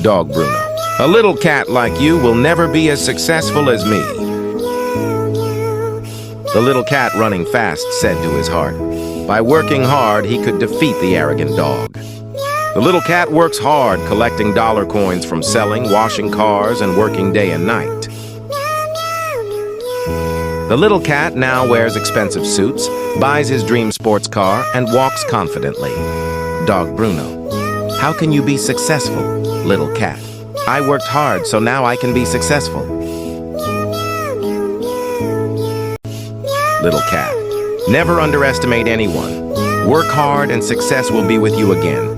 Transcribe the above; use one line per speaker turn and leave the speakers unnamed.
Dog Bruno. A little cat like you will never be as successful as me. The little cat running fast said to his heart, by working hard, he could defeat the arrogant dog. The little cat works hard collecting dollar coins from selling, washing cars, and working day and night. The little cat now wears expensive suits, buys his dream sports car, and walks confidently. Dog Bruno. How can you be successful, little cat? I worked hard, so now I can be successful. Little cat. Never underestimate anyone. Work hard and success will be with you again.